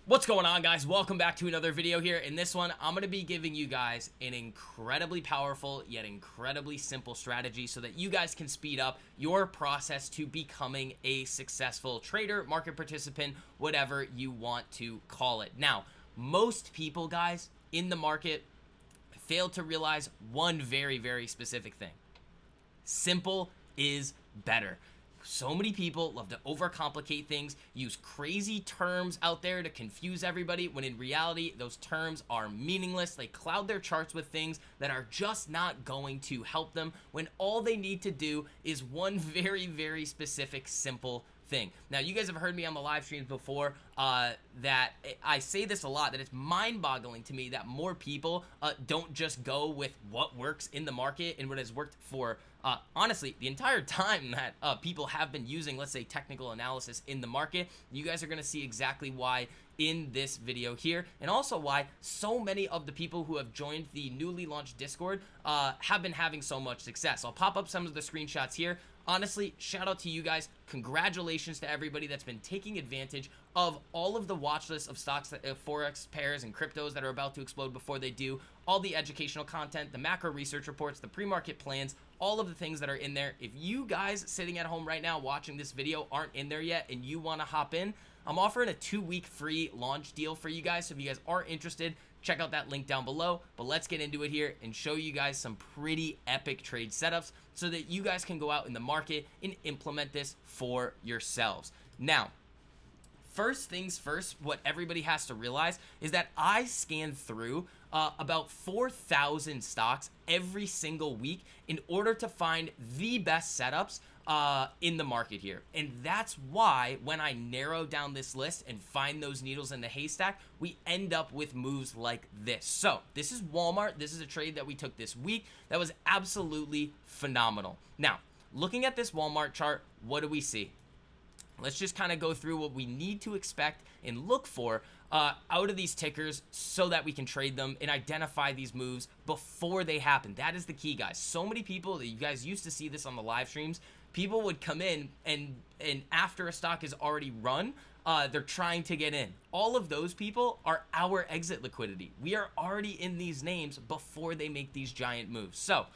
What's going on, guys? Welcome back to another video here. In this one, I'm going to be giving you guys an incredibly powerful yet incredibly simple strategy so that you guys can speed up your process to becoming a successful trader, market participant, whatever you want to call it. Now, most people, guys, in the market fail to realize one very specific thing. Simple is better. So many people love to overcomplicate things, use crazy terms out there to confuse everybody, when in reality, those terms are meaningless. They cloud their charts with things that are just not going to help them, when all they need to do is one very specific, simple thing. Now, you guys have heard me on the live streams before that I say this a lot, that it's mind-boggling to me that more people don't just go with what works in the market and what has worked for honestly the entire time that people have been using, let's say, technical analysis in the market. You guys are going to see exactly why in this video here, and also why so many of the people who have joined the newly launched Discord have been having so much success. I'll pop up some of the screenshots here. Honestly, shout out to you guys. Congratulations to everybody that's been taking advantage of all of the watch lists of stocks, that forex pairs and cryptos that are about to explode before they do, all the educational content, the macro research reports, the pre-market plans, all of the things that are in there. If you guys sitting at home right now watching this video aren't in there yet and you want to hop in, I'm offering a 2-week free launch deal for you guys. So if you guys are interested, check out that link down below. But let's get into it here and show you guys some pretty epic trade setups so that you guys can go out in the market and implement this for yourselves. Now, first things first, what everybody has to realize is that I scan through about 4,000 stocks every single week in order to find the best setups in the market here. And that's why when I narrow down this list and find those needles in the haystack, we end up with moves like this. So this is Walmart. This is a trade that we took this week that was absolutely phenomenal. Now, looking at this Walmart chart, what do we see? Let's just kind of go through what we need to expect and look for out of these tickers so that we can trade them and identify these moves before they happen. That is the key, guys. So many people, that you guys used to see this on the live streams, people would come in and after a stock is already run, they're trying to get in. All of those people are our exit liquidity. We are already in these names before they make these giant moves. So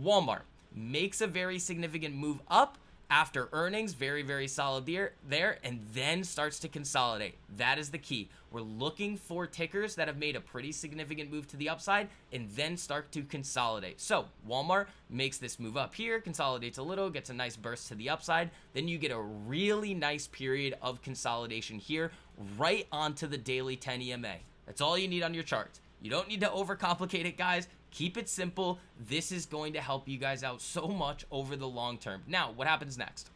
Walmart makes a very significant move up after earnings, very solid there, and then starts to consolidate. That is the key. We're looking for tickers that have made a pretty significant move to the upside and then start to consolidate. So Walmart makes this move up here, consolidates a little, gets a nice burst to the upside. Then you get a really nice period of consolidation here right onto the daily 10 EMA. That's all you need on your charts. You don't need to overcomplicate it, guys. Keep it simple. This is going to help you guys out so much over the long term. Now, what happens next?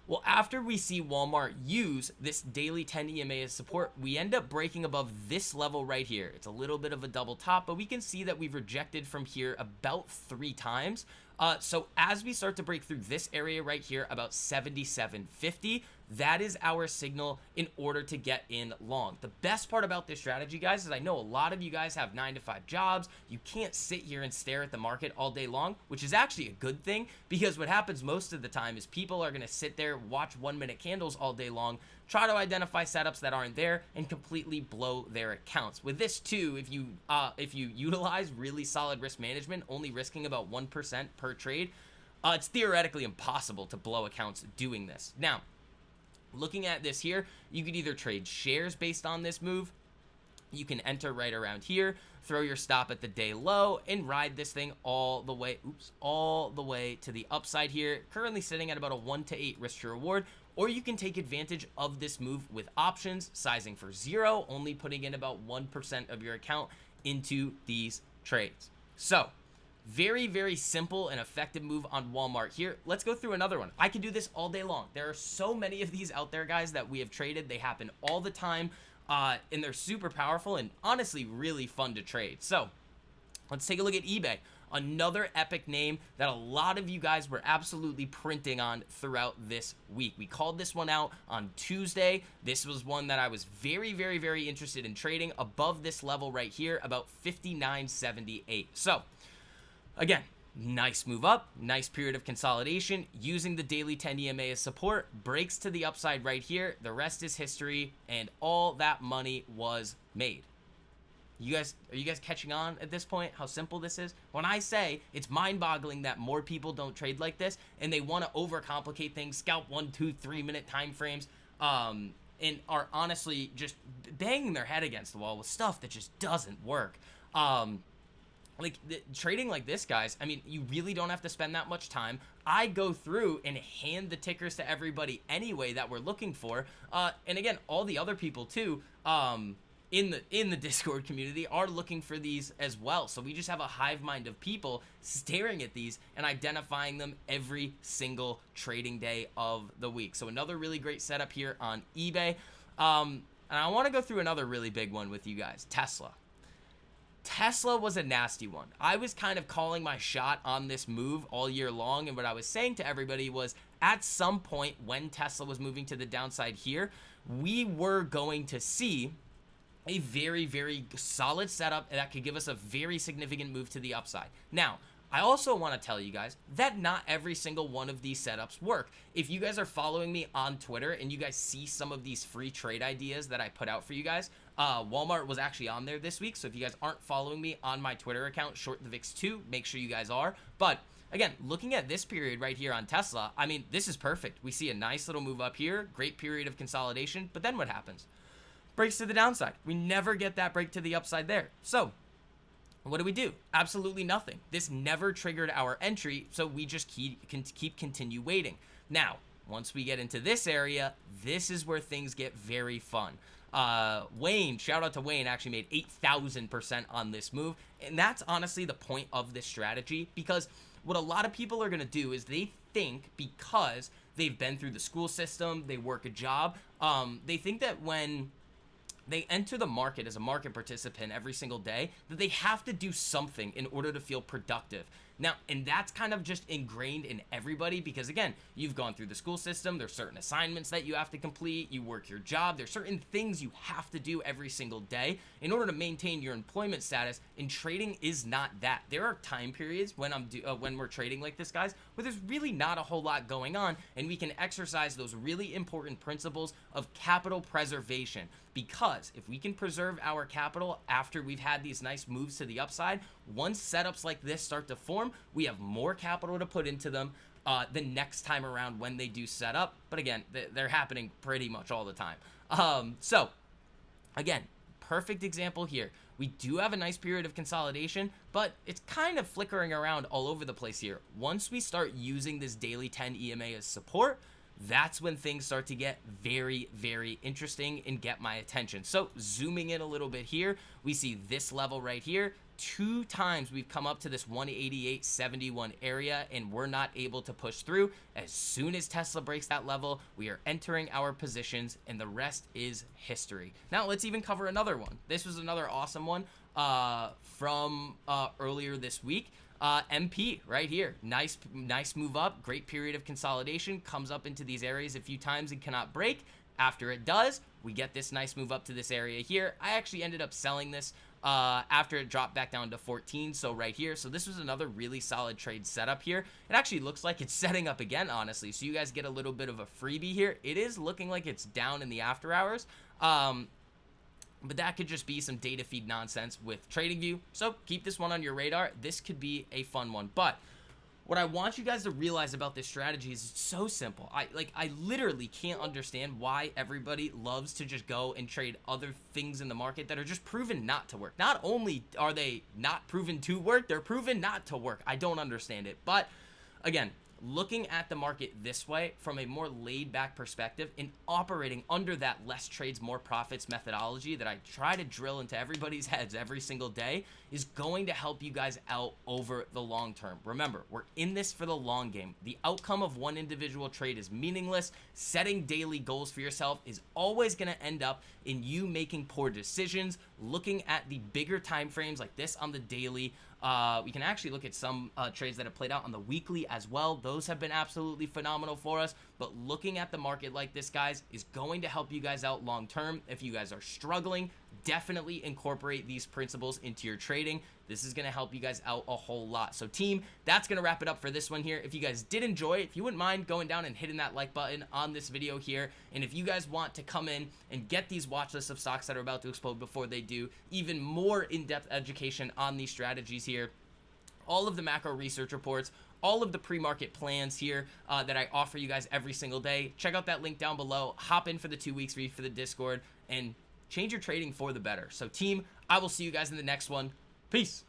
Well, after we see Walmart use this daily 10 EMA as support, we end up breaking above this level right here. It's a little bit of a double top, but we can see that we've rejected from here about 3 times. So as we start to break through this area right here, about 77.50, that is our signal in order to get in long. The best part about this strategy, guys, is I know a lot of you guys have 9-to-5 jobs. You can't sit here and stare at the market all day long, which is actually a good thing, because what happens most of the time is people are going to sit there, watch 1-minute candles all day long, try to identify setups that aren't there, and completely blow their accounts. With this too, if you utilize really solid risk management, only risking about 1% per trade, it's theoretically impossible to blow accounts doing this. Now, looking at this here, you could either trade shares based on this move. You can enter right around here, throw your stop at the day low, and ride this thing all the way, all the way to the upside here. Currently sitting at about a 1 to 8 risk to reward. Or you can take advantage of this move with options, sizing for 0, only putting in about 1% of your account into these trades. So, very simple and effective move on Walmart here. Let's go through another one. I could do this all day long. There are so many of these out there, guys, that we have traded. They happen all the time, and they're super powerful and honestly really fun to trade. So, let's take a look at eBay. Another epic name that a lot of you guys were absolutely printing on throughout this week. We called this one out on Tuesday. This was one that I was very interested in trading above this level right here, about 59.78. So, again, Nice move up, nice period of consolidation, using the daily 10 EMA as support, breaks to the upside right here. The rest is history, and all that money was made. Are you guys catching on at this point how simple this is? When I say it's mind-boggling that more people don't trade like this and they want to overcomplicate things, scalp 1, 2, 3 minute time frames, and are honestly just banging their head against the wall with stuff that just doesn't work. Trading like this, guys, I mean, you really don't have to spend that much time. I go through and hand the tickers to everybody anyway that we're looking for. And again, all the other people too, in the Discord community are looking for these as well. So we just have a hive mind of people staring at these and identifying them every single trading day of the week. So another really great setup here on eBay. And I want to go through another really big one with you guys, Tesla. Tesla was a nasty one. I was kind of calling my shot on this move all year long, and what I was saying to everybody was at some point when Tesla was moving to the downside here, we were going to see a very, very solid setup that could give us a very significant move to the upside. Now, I also want to tell you guys that not every single one of these setups work. If you guys are following me on Twitter and you guys see some of these free trade ideas that I put out for you guys, Walmart was actually on there this week. So if you guys aren't following me on my Twitter account, ShortTheVix2, make sure you guys are. But again, looking at this period right here on Tesla, I mean, this is perfect. We see a nice little move up here, great period of consolidation, but then what happens? Breaks to the downside. We never get that break to the upside there. So what do? Absolutely nothing. This never triggered our entry, so we just continue waiting. Now, once we get into this area, this is where things get very fun. Wayne, shout out to Wayne, actually made 8,000% on this move, and that's honestly the point of this strategy, because what a lot of people are going to do is they think because they've been through the school system, they work a job, they think that when they enter the market as a market participant every single day, that they have to do something in order to feel productive. Now, and that's kind of just ingrained in everybody because, again, you've gone through the school system. There's certain assignments that you have to complete. You work your job. There's certain things you have to do every single day in order to maintain your employment status, and trading is not that. There are time periods when we're trading like this, guys, where there's really not a whole lot going on, and we can exercise those really important principles of capital preservation. Because if we can preserve our capital after we've had these nice moves to the upside, once setups like this start to form, we have more capital to put into them the next time around when they do set up. But again, they're happening pretty much all the time. So again, perfect example here. We do have a nice period of consolidation, but it's kind of flickering around all over the place here. Once we start using this daily 10 EMA as support, that's when things start to get very, very interesting and get my attention. So zooming in a little bit here, we see this level right here. 2 times we've come up to this 188.71 area and we're not able to push through. As soon as Tesla breaks that level, we are entering our positions and the rest is history. Now let's even cover another one. This was another awesome one from earlier this week. MP right here, nice move up, great period of consolidation, comes up into these areas a few times and cannot break. After it does, we get this nice move up to this area here. I actually ended up selling this after it dropped back down to 14, so right here. So this was another really solid trade setup here. It actually looks like it's setting up again, honestly, so you guys get a little bit of a freebie here. It is looking like it's down in the after hours, but that could just be some data feed nonsense with TradingView. So keep this one on your radar. This could be a fun one. But what I want you guys to realize about this strategy is it's so simple. I literally can't understand why everybody loves to just go and trade other things in the market that are just proven not to work. Not only are they not proven to work, they're proven not to work. I don't understand it. But again, looking at the market this way from a more laid back perspective and operating under that less trades, more profits methodology that I try to drill into everybody's heads every single day is going to help you guys out over the long term. Remember, we're in this for the long game. The outcome of one individual trade is meaningless. Setting daily goals for yourself is always going to end up in you making poor decisions. Looking at the bigger time frames like this on the daily, we can actually look at some trades that have played out on the weekly as well. Those have been absolutely phenomenal for us. but looking at the market like this, guys, is going to help you guys out long term. If you guys are struggling, definitely incorporate these principles into your trading. This is going to help you guys out a whole lot. So team, that's going to wrap it up for this one here. If you guys did enjoy, if you wouldn't mind going down and hitting that like button on this video here, and if you guys want to come in and get these watch lists of stocks that are about to explode before they do, even more in-depth education on these strategies here, all of the macro research reports, all of the pre-market plans here that I offer you guys every single day, check out that link down below. Hop in for the 2 weeks free for the Discord and change your trading for the better. So team, I will see you guys in the next one. Peace.